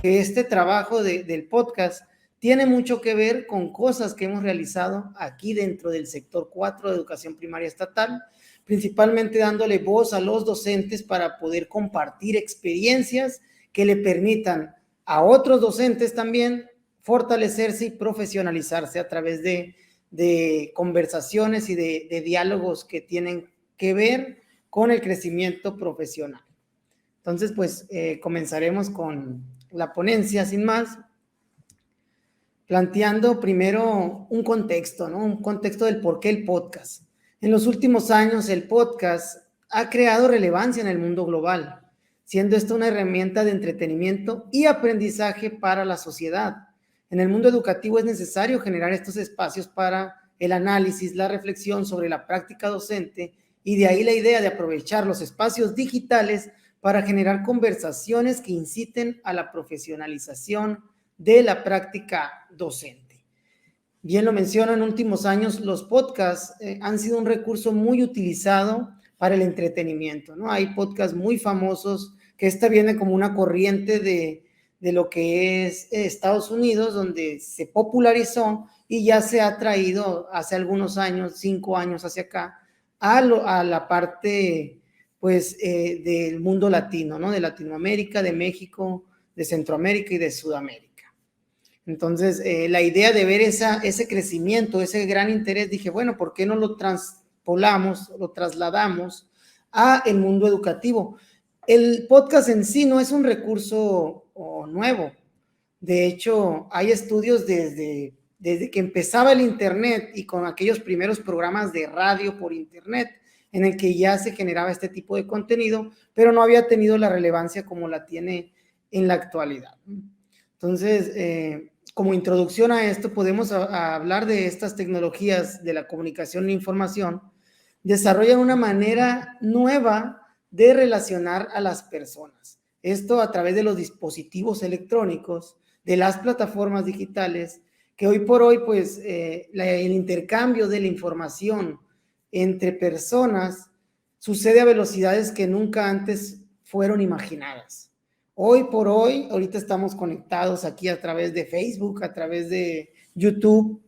que este trabajo del podcast tiene mucho que ver con cosas que hemos realizado aquí dentro del sector 4 de educación primaria estatal, principalmente dándole voz a los docentes para poder compartir experiencias que le permitan a otros docentes también fortalecerse y profesionalizarse a través de conversaciones y de diálogos que tienen que ver con el crecimiento profesional. Entonces, pues comenzaremos con la ponencia sin más, planteando primero un contexto, ¿no? Un contexto del por qué el podcast. En los últimos años, el podcast ha creado relevancia en el mundo global, siendo esto una herramienta de entretenimiento y aprendizaje para la sociedad. En el mundo educativo es necesario generar estos espacios para el análisis, la reflexión sobre la práctica docente, y de ahí la idea de aprovechar los espacios digitales para generar conversaciones que inciten a la profesionalización de la práctica docente. Bien lo menciono, en últimos años los podcasts han sido un recurso muy utilizado para el entretenimiento, ¿no? Hay podcasts muy famosos, que esta viene como una corriente de lo que es Estados Unidos, donde se popularizó y ya se ha traído hace algunos años, 5 años hacia acá, a la parte pues del mundo latino, ¿no? De Latinoamérica, de México, de Centroamérica y de Sudamérica. Entonces, la idea de ver ese crecimiento, ese gran interés, dije, bueno, ¿por qué no lo transpolamos, lo trasladamos a el mundo educativo? El podcast en sí no es un recurso nuevo. De hecho, hay estudios desde que empezaba el internet y con aquellos primeros programas de radio por internet, en el que ya se generaba este tipo de contenido, pero no había tenido la relevancia como la tiene en la actualidad. Entonces, como introducción a esto, podemos hablar de estas tecnologías de la comunicación e información, desarrollan una manera nueva de relacionar a las personas. Esto a través de los dispositivos electrónicos, de las plataformas digitales, que hoy por hoy, pues, el intercambio de la información entre personas sucede a velocidades que nunca antes fueron imaginadas. Hoy por hoy, ahorita estamos conectados aquí a través de Facebook, a través de YouTube,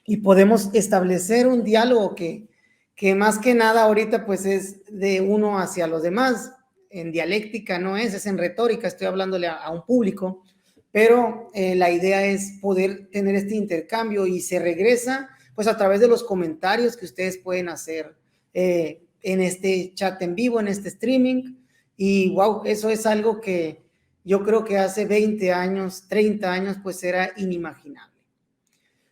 y podemos establecer un diálogo que más que nada ahorita pues es de uno hacia los demás. En dialéctica no es en retórica, estoy hablándole a un público, pero la idea es poder tener este intercambio y se regresa pues a través de los comentarios que ustedes pueden hacer en este chat en vivo, en este streaming. Y wow, eso es algo que yo creo que hace 20 años, 30 años, pues era inimaginable.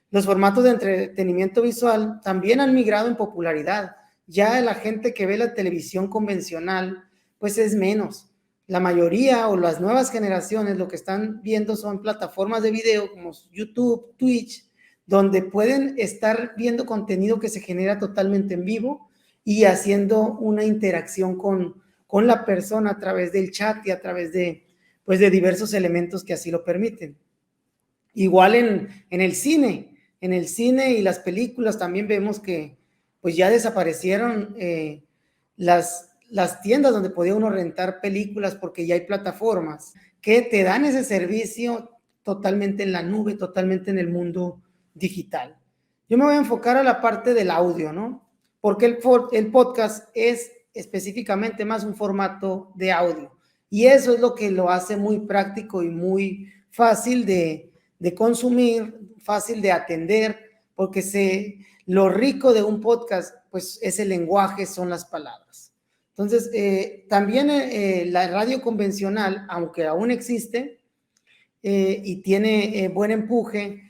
Los formatos de entretenimiento visual también han migrado en popularidad. Ya la gente que ve la televisión convencional, pues es menos. La mayoría o las nuevas generaciones lo que están viendo son plataformas de video como YouTube, Twitch, donde pueden estar viendo contenido que se genera totalmente en vivo y haciendo una interacción con la persona a través del chat y a través de diversos elementos que así lo permiten. Igual en el cine y las películas también vemos que pues ya desaparecieron las tiendas donde podía uno rentar películas, porque ya hay plataformas que te dan ese servicio totalmente en la nube, totalmente en el mundo digital. Yo me voy a enfocar a la parte del audio, ¿no? Porque el podcast es específicamente más un formato de audio, y eso es lo que lo hace muy práctico y muy fácil de consumir, fácil de atender, porque lo rico de un podcast pues es el lenguaje, son las palabras. Entonces, también la radio convencional, aunque aún existe y tiene buen empuje,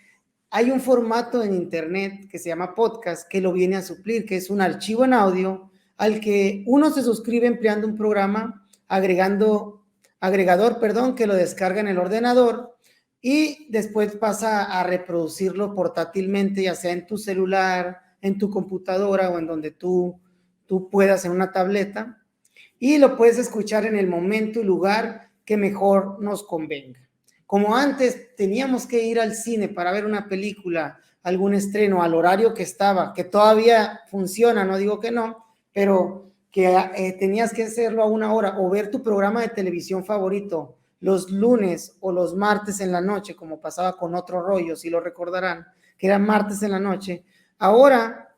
hay un formato en internet que se llama podcast, que lo viene a suplir, que es un archivo en audio al que uno se suscribe empleando un programa agregador, que lo descarga en el ordenador, y después pasa a reproducirlo portátilmente, ya sea en tu celular, en tu computadora o en donde tú puedas, en una tableta, y lo puedes escuchar en el momento y lugar que mejor nos convenga. Como antes teníamos que ir al cine para ver una película, algún estreno, al horario que estaba, que todavía funciona, no digo que no, pero que tenías que hacerlo a una hora, o ver tu programa de televisión favorito los lunes o los martes en la noche, como pasaba con Otro Rollo, si lo recordarán, que eran martes en la noche. Ahora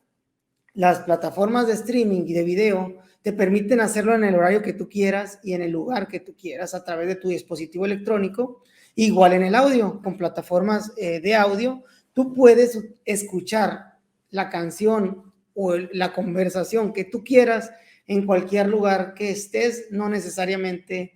las plataformas de streaming y de video te permiten hacerlo en el horario que tú quieras y en el lugar que tú quieras a través de tu dispositivo electrónico. Igual en el audio, con plataformas de audio, tú puedes escuchar la canción o la conversación que tú quieras en cualquier lugar que estés, no necesariamente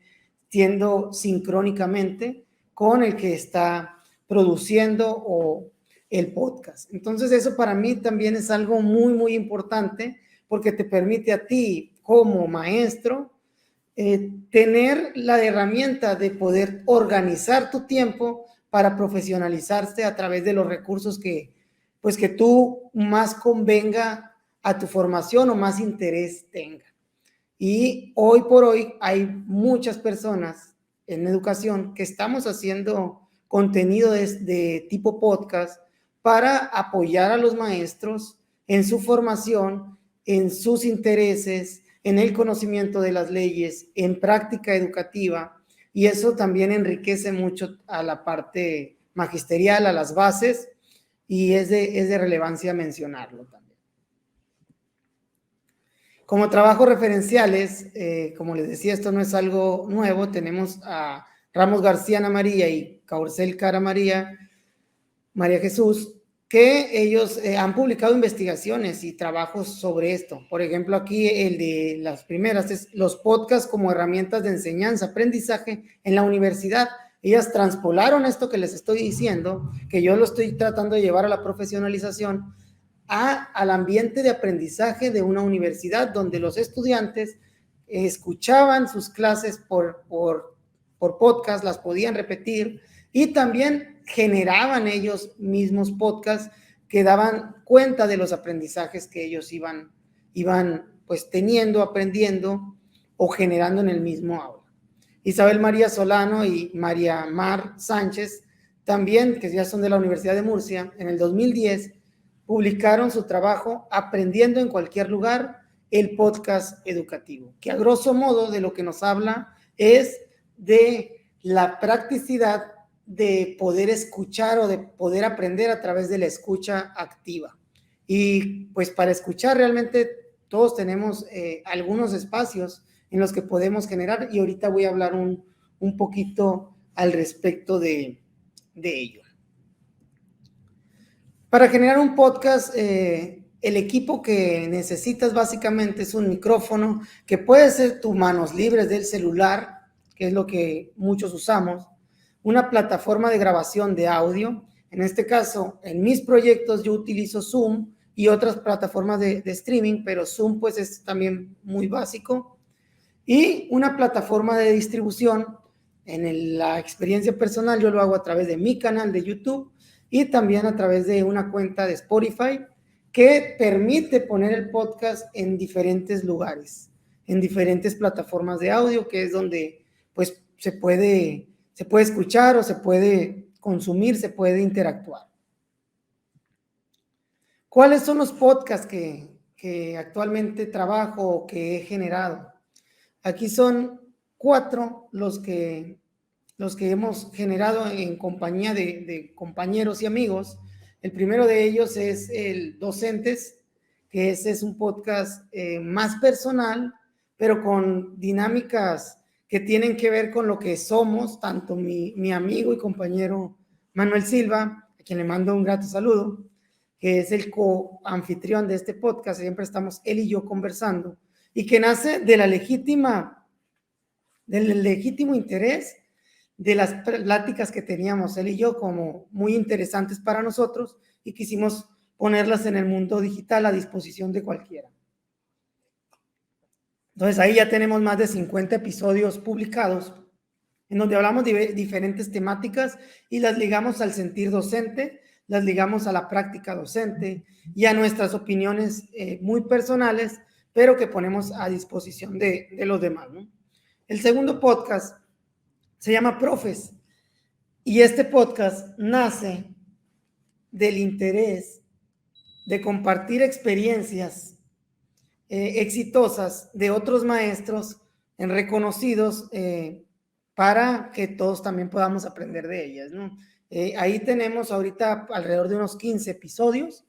siendo sincrónicamente con el que está produciendo o el podcast. Entonces eso para mí también es algo muy, muy importante porque te permite a ti como maestro tener la herramienta de poder organizar tu tiempo para profesionalizarte a través de los recursos pues que tú más convenga a tu formación o más interés tenga. Y hoy por hoy hay muchas personas en educación que estamos haciendo contenido de tipo podcast para apoyar a los maestros en su formación, en sus intereses, en el conocimiento de las leyes, en práctica educativa, y eso también enriquece mucho a la parte magisterial, a las bases, y es de relevancia mencionarlo también. Como trabajos referenciales, como les decía, esto no es algo nuevo, tenemos a Ramos García Ana María y Caurcel Cara María Jesús, que ellos han publicado investigaciones y trabajos sobre esto. Por ejemplo, aquí el de las primeras es los podcasts como herramientas de enseñanza, aprendizaje en la universidad. Ellas transpolaron esto que les estoy diciendo, que yo lo estoy tratando de llevar a la profesionalización, al ambiente de aprendizaje de una universidad donde los estudiantes escuchaban sus clases por podcast, las podían repetir y también generaban ellos mismos podcasts que daban cuenta de los aprendizajes que ellos iban pues teniendo, aprendiendo o generando en el mismo aula. Isabel María Solano y María Mar Sánchez también, que ya son de la Universidad de Murcia, en el 2010 publicaron su trabajo Aprendiendo en cualquier lugar, el podcast educativo, que a grosso modo de lo que nos habla es de la practicidad de poder escuchar o de poder aprender a través de la escucha activa. Y pues para escuchar realmente todos tenemos algunos espacios en los que podemos generar y ahorita voy a hablar un poquito al respecto de ello. Para generar un podcast, el equipo que necesitas básicamente es un micrófono, que puede ser tus manos libres del celular, que es lo que muchos usamos, una plataforma de grabación de audio. En este caso, en mis proyectos yo utilizo Zoom y otras plataformas de streaming, pero Zoom pues es también muy básico. Y una plataforma de distribución. En la experiencia personal yo lo hago a través de mi canal de YouTube y también a través de una cuenta de Spotify que permite poner el podcast en diferentes lugares, en diferentes plataformas de audio, que es donde pues se puede escuchar o se puede consumir, se puede interactuar. ¿Cuáles son los podcasts que actualmente trabajo o que he generado? Aquí son 4 los que hemos generado en compañía de compañeros y amigos. El primero de ellos es el Docentes, que ese es un podcast más personal, pero con dinámicas que tienen que ver con lo que somos, tanto mi amigo y compañero Manuel Silva, a quien le mando un grato saludo, que es el co-anfitrión de este podcast. Siempre estamos él y yo conversando, y que nace del legítimo interés de las pláticas que teníamos él y yo como muy interesantes para nosotros y quisimos ponerlas en el mundo digital a disposición de cualquiera. Entonces ahí ya tenemos más de 50 episodios publicados en donde hablamos de diferentes temáticas y las ligamos al sentir docente, las ligamos a la práctica docente y a nuestras opiniones muy personales, pero que ponemos a disposición de los demás, ¿no? El segundo podcast se llama Profes y este podcast nace del interés de compartir experiencias exitosas de otros maestros reconocidos para que todos también podamos aprender de ellas, ¿no? Ahí tenemos ahorita alrededor de unos 15 episodios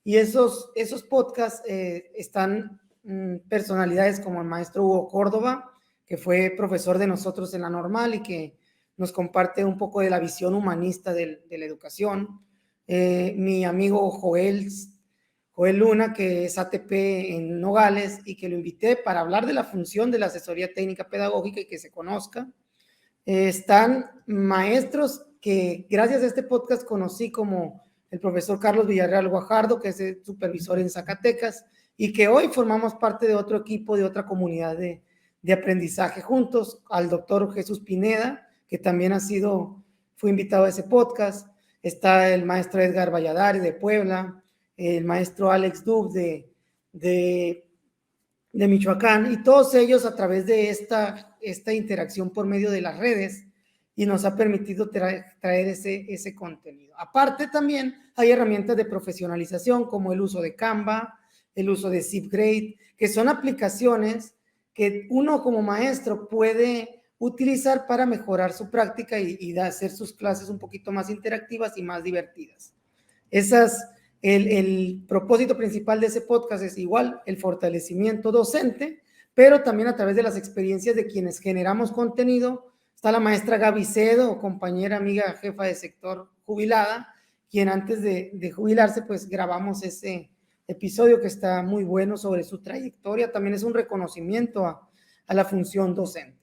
y esos podcasts están personalidades como el maestro Hugo Córdoba, que fue profesor de nosotros en la normal y que nos comparte un poco de la visión humanista de la educación. Mi amigo Joel Luna, que es ATP en Nogales y que lo invité para hablar de la función de la asesoría técnica pedagógica y que se conozca. Están maestros que gracias a este podcast conocí, como el profesor Carlos Villarreal Guajardo, que es el supervisor en Zacatecas, y que hoy formamos parte de otro equipo, de otra comunidad de aprendizaje juntos, al doctor Jesús Pineda, que también fue invitado a ese podcast. Está el maestro Edgar Valladares de Puebla, el maestro Alex Dub de Michoacán, y todos ellos a través de esta interacción por medio de las redes, y nos ha permitido traer ese contenido. Aparte, también hay herramientas de profesionalización como el uso de Canva, el uso de ZipGrade, que son aplicaciones que uno como maestro puede utilizar para mejorar su práctica y hacer sus clases un poquito más interactivas y más divertidas. El propósito principal de ese podcast es igual el fortalecimiento docente, pero también a través de las experiencias de quienes generamos contenido. Está la maestra Gaby Cedo, compañera, amiga, jefa de sector jubilada, quien antes de jubilarse, pues grabamos ese episodio que está muy bueno sobre su trayectoria. También es un reconocimiento a la función docente.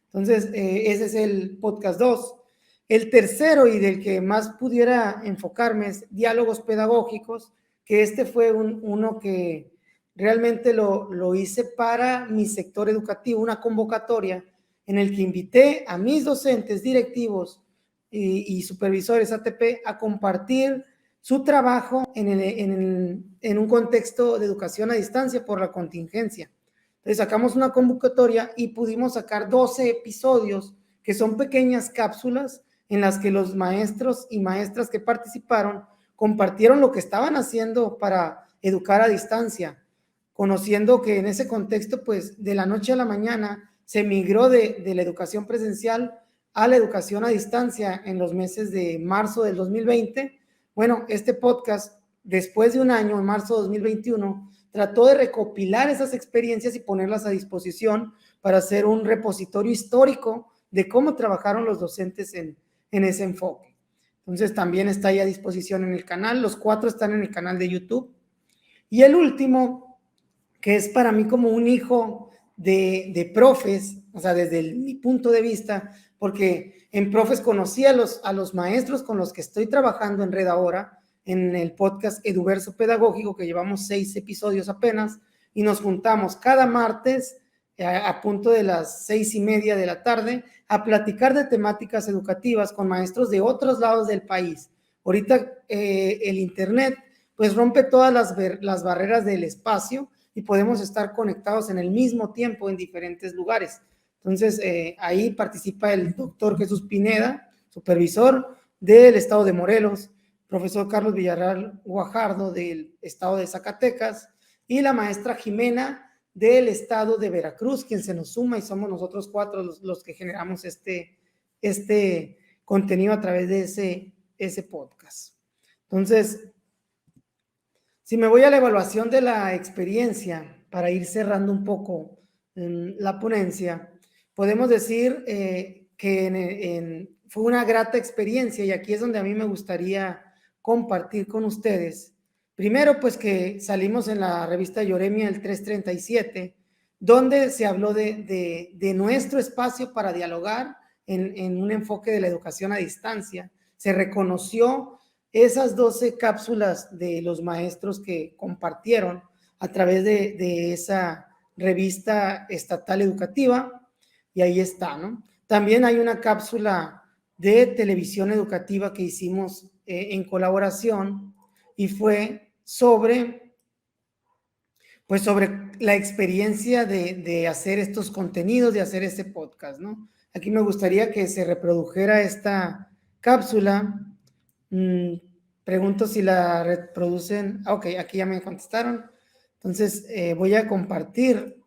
Entonces, ese es el podcast 2. El tercero, y del que más pudiera enfocarme, es diálogos pedagógicos, que fue uno que realmente lo hice para mi sector educativo, una convocatoria en el que invité a mis docentes, directivos y supervisores ATP a compartir su trabajo en un contexto de educación a distancia por la contingencia. Entonces sacamos una convocatoria y pudimos sacar 12 episodios que son pequeñas cápsulas en las que los maestros y maestras que participaron compartieron lo que estaban haciendo para educar a distancia, conociendo que en ese contexto, pues de la noche a la mañana se migró de la educación presencial a la educación a distancia en los meses de marzo del 2020. Bueno, este podcast, después de un año, en marzo de 2021, trató de recopilar esas experiencias y ponerlas a disposición para hacer un repositorio histórico de cómo trabajaron los docentes en ese enfoque. Entonces también está ahí a disposición en el canal. Los 4 están en el canal de YouTube. Y el último, que es para mí como un hijo de profes, o sea, desde mi punto de vista, porque en profes conocí a los maestros con los que estoy trabajando en Red ahora, en el podcast Eduverso Pedagógico, que llevamos 6 episodios apenas, y nos juntamos cada martes a punto de las 6:30 de la tarde a platicar de temáticas educativas con maestros de otros lados del país. Ahorita el internet pues rompe todas las barreras del espacio y podemos estar conectados en el mismo tiempo en diferentes lugares. Entonces ahí participa el doctor Jesús Pineda, supervisor del estado de Morelos, profesor Carlos Villarreal Guajardo del estado de Zacatecas y la maestra Jimena del estado de Veracruz, quien se nos suma, y somos nosotros 4 los que generamos este contenido a través de ese podcast. Entonces, si me voy a la evaluación de la experiencia, para ir cerrando un poco la ponencia, podemos decir que fue una grata experiencia, y aquí es donde a mí me gustaría compartir con ustedes. Primero, pues que salimos en la revista Yoremia el 337, donde se habló de nuestro espacio para dialogar en un enfoque de la educación a distancia. Se reconoció esas 12 cápsulas de los maestros que compartieron a través de esa revista estatal educativa, y ahí está, ¿no? También hay una cápsula de televisión educativa que hicimos en colaboración, y fue sobre la experiencia de hacer estos contenidos, de hacer este podcast, ¿no? Aquí me gustaría que se reprodujera esta cápsula. Pregunto si la reproducen. Ok, aquí ya me contestaron. Entonces voy a compartir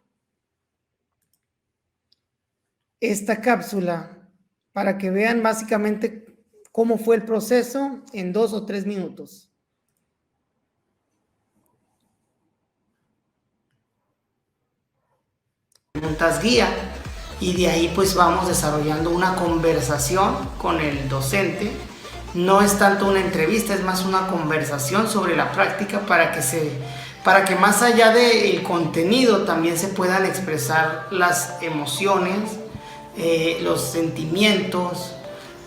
esta cápsula para que vean básicamente cómo fue el proceso en 2 o 3 minutos. Preguntas guía, y de ahí pues vamos desarrollando una conversación con el docente. No es tanto una entrevista, es más una conversación sobre la práctica para que más allá del contenido también se puedan expresar las emociones, los sentimientos,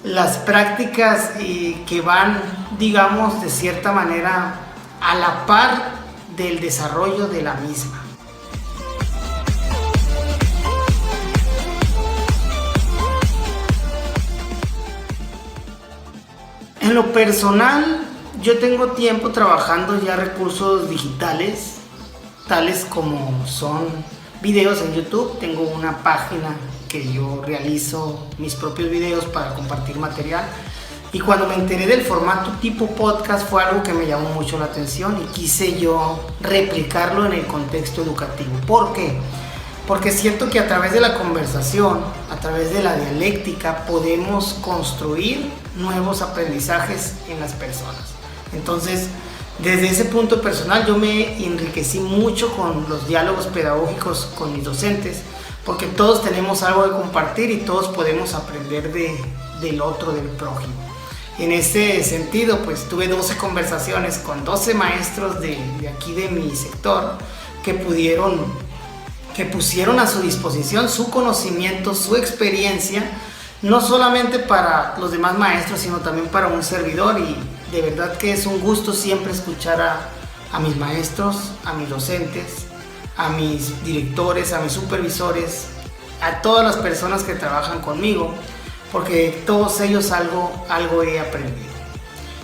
las prácticas que van, digamos, de cierta manera a la par del desarrollo de la misma. En lo personal, yo tengo tiempo trabajando ya recursos digitales, tales como son videos en YouTube. Tengo una página que yo realizo mis propios videos para compartir material. Y cuando me enteré del formato tipo podcast fue algo que me llamó mucho la atención y quise yo replicarlo en el contexto educativo. ¿Por qué? Porque siento que a través de la conversación, a través de la dialéctica, podemos construir nuevos aprendizajes en las personas. Entonces, desde ese punto personal, yo me enriquecí mucho con los diálogos pedagógicos con mis docentes, porque todos tenemos algo de compartir y todos podemos aprender del otro, del prójimo. En ese sentido, pues tuve 12 conversaciones con 12 maestros de aquí de mi sector que pusieron a su disposición su conocimiento, su experiencia, no solamente para los demás maestros, sino también para un servidor. Y de verdad que es un gusto siempre escuchar a mis maestros, a mis docentes, a mis directores, a mis supervisores, a todas las personas que trabajan conmigo, porque todos ellos algo he aprendido.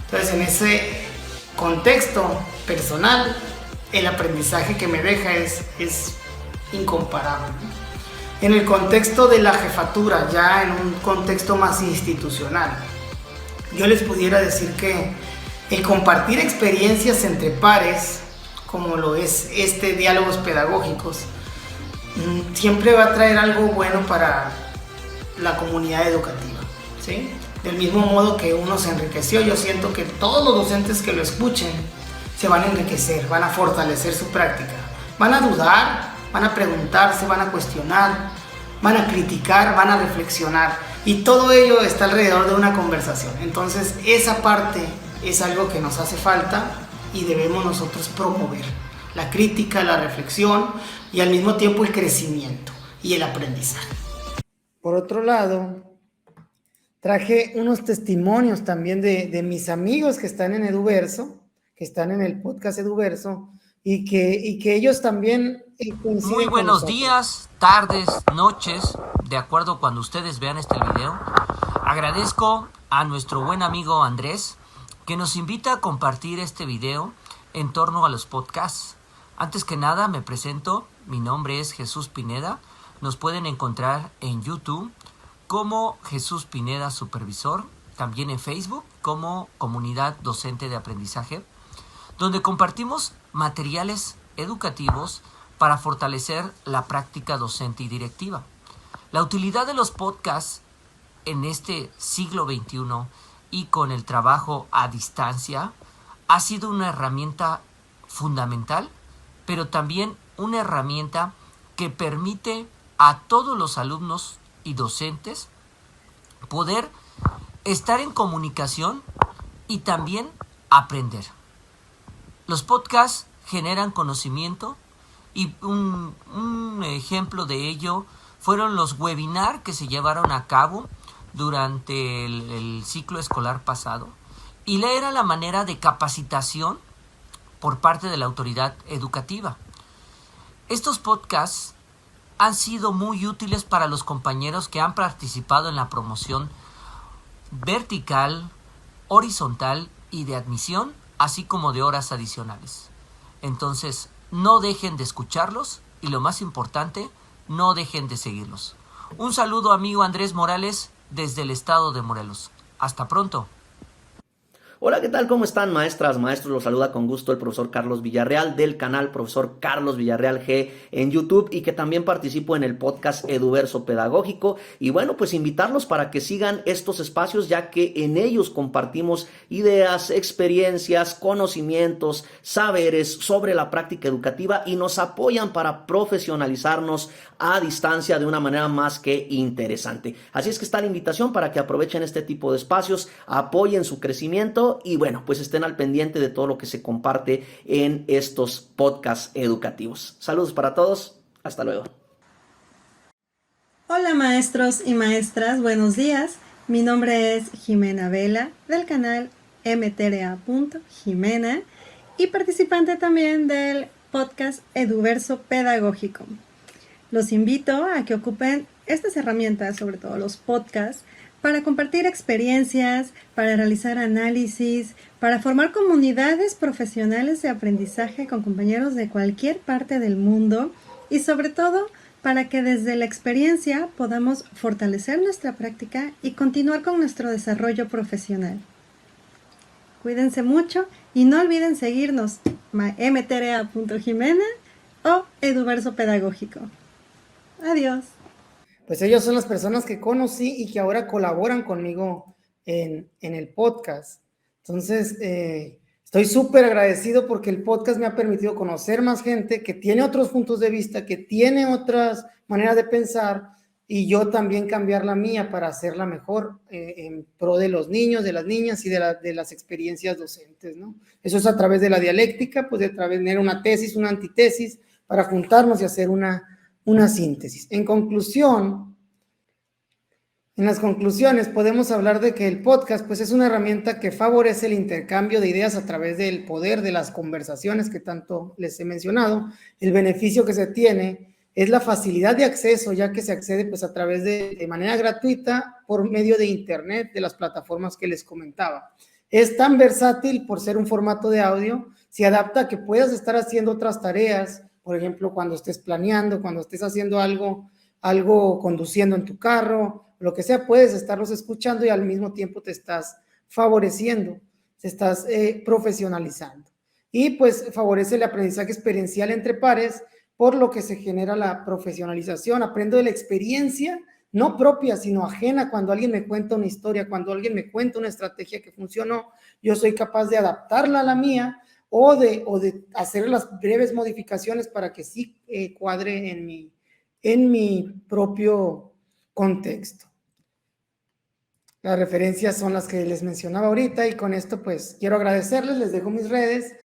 Entonces, en ese contexto personal, el aprendizaje que me deja es incomparable. En el contexto de la jefatura, ya en un contexto más institucional, yo les pudiera decir que el compartir experiencias entre pares, como lo es diálogos pedagógicos, siempre va a traer algo bueno para la comunidad educativa, ¿sí? Del mismo modo que uno se enriqueció, yo siento que todos los docentes que lo escuchen se van a enriquecer, van a fortalecer su práctica, van a dudar, van a preguntarse, van a cuestionar, van a criticar, van a reflexionar, y todo ello está alrededor de una conversación. Entonces, esa parte es algo que nos hace falta y debemos nosotros promover: la crítica, la reflexión y al mismo tiempo el crecimiento y el aprendizaje. Por otro lado, traje unos testimonios también de mis amigos que están en Eduverso, que están en el podcast Eduverso, y que ellos también coinciden. Muy buenos días, tardes, noches, de acuerdo cuando ustedes vean este video. Agradezco a nuestro buen amigo Andrés, que nos invita a compartir este video en torno a los podcasts. Antes que nada me presento, mi nombre es Jesús Pineda. Nos pueden encontrar en YouTube como Jesús Pineda Supervisor, también en Facebook como Comunidad Docente de Aprendizaje, donde compartimos materiales educativos para fortalecer la práctica docente y directiva. La utilidad de los podcasts en este siglo XXI y con el trabajo a distancia ha sido una herramienta fundamental, pero también una herramienta que permite a todos los alumnos y docentes poder estar en comunicación y también aprender. Los podcasts generan conocimiento y un ejemplo de ello fueron los webinars que se llevaron a cabo durante el ciclo escolar pasado, y era la manera de capacitación por parte de la autoridad educativa. Estos podcasts han sido muy útiles para los compañeros que han participado en la promoción vertical, horizontal y de admisión, así como de horas adicionales. Entonces, no dejen de escucharlos y, lo más importante, no dejen de seguirlos. Un saludo, amigo Andrés Morales, desde el estado de Morelos. Hasta pronto. Hola, ¿qué tal? ¿Cómo están, maestras, maestros? Los saluda con gusto el profesor Carlos Villarreal del canal Profesor Carlos Villarreal G en YouTube y que también participo en el podcast Eduverso Pedagógico. Y bueno, pues invitarlos para que sigan estos espacios, ya que en ellos compartimos ideas, experiencias, conocimientos, saberes sobre la práctica educativa y nos apoyan para profesionalizarnos a distancia de una manera más que interesante. Así es que está la invitación para que aprovechen este tipo de espacios, apoyen su crecimiento y bueno, pues estén al pendiente de todo lo que se comparte en estos podcasts educativos. Saludos para todos, hasta luego. Hola maestros y maestras, buenos días. Mi nombre es Jimena Vela del canal mtra.jimena y participante también del podcast Eduverso Pedagógico. Los invito a que ocupen estas herramientas, sobre todo los podcasts, para compartir experiencias, para realizar análisis, para formar comunidades profesionales de aprendizaje con compañeros de cualquier parte del mundo y sobre todo para que desde la experiencia podamos fortalecer nuestra práctica y continuar con nuestro desarrollo profesional. Cuídense mucho y no olviden seguirnos mtra.jimena o Eduverso Pedagógico. Adiós. Pues ellos son las personas que conocí y que ahora colaboran conmigo en el podcast. Entonces, estoy súper agradecido porque el podcast me ha permitido conocer más gente que tiene otros puntos de vista, que tiene otras maneras de pensar y yo también cambiar la mía para hacerla mejor en pro de los niños, de las niñas y de las experiencias docentes, ¿no? Eso es a través de la dialéctica, pues a través de tener una tesis, una antitesis, para juntarnos y hacer una síntesis. En las conclusiones podemos hablar de que el podcast pues es una herramienta que favorece el intercambio de ideas a través del poder de las conversaciones que tanto les he mencionado. El beneficio que se tiene es la facilidad de acceso, ya que se accede pues a través de manera gratuita por medio de internet, de las plataformas que les comentaba. Es tan versátil por ser un formato de audio, se adapta a que puedas estar haciendo otras tareas, por ejemplo, cuando estés planeando, cuando estés haciendo algo conduciendo en tu carro, lo que sea, puedes estarlos escuchando y al mismo tiempo te estás favoreciendo, te estás profesionalizando. Y pues favorece el aprendizaje experiencial entre pares, por lo que se genera la profesionalización. Aprendo de la experiencia, no propia, sino ajena. Cuando alguien me cuenta una historia, cuando alguien me cuenta una estrategia que funcionó, yo soy capaz de adaptarla a la mía o de hacer las breves modificaciones para que sí cuadre en mi propio contexto. Las referencias son las que les mencionaba ahorita y con esto pues quiero agradecerles, les dejo mis redes